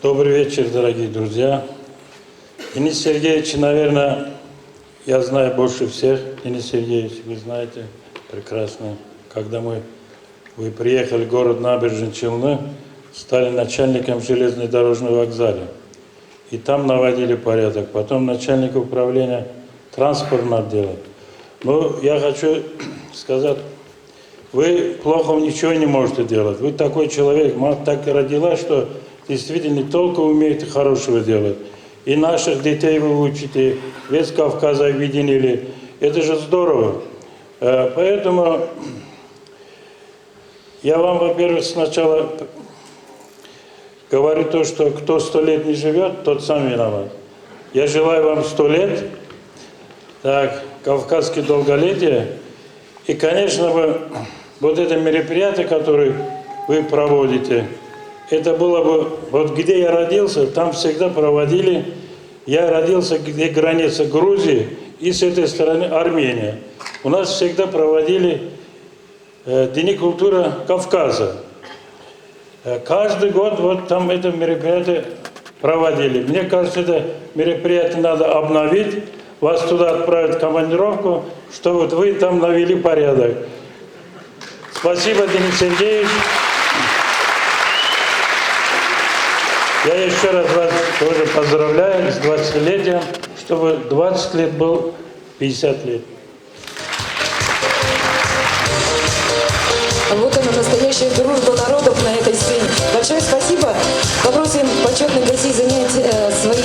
Добрый вечер, дорогие друзья. Денис Сергеевич, наверное, я знаю больше всех. Денис Сергеевич, вы знаете прекрасно, когда вы приехали в город Набережные Челны, стали начальником железнодорожного вокзала. И там наводили порядок. Потом начальник управления транспортного отдела. Но я хочу сказать, вы плохо ничего не можете делать. Вы такой человек, мать так и родила, что действительно только умеете хорошего делать. И наших детей вы учите, весь Кавказ объединили. Это же здорово. Поэтому я вам, во-первых, сначала говорю то, что кто 100 лет не живет, тот сам виноват. Я желаю вам 100 лет, так, кавказские долголетия. И, конечно, вот это мероприятие, которое вы проводите, это было бы, вот где я родился, там всегда проводили, я родился, где граница Грузии, и с этой стороны Армения. У нас всегда проводили Дни культуры Кавказа. Каждый год вот там это мероприятие проводили. Мне кажется, это мероприятие надо обновить, вас туда отправить в командировку, чтобы вот вы там навели порядок. Спасибо, Денис Сергеевич. Я еще раз вас тоже поздравляю с 20-летием, чтобы 20 лет был 50 лет. Вот она, настоящая дружба народов на этой сцене. Большое спасибо. Попросим почетных гостей занять свои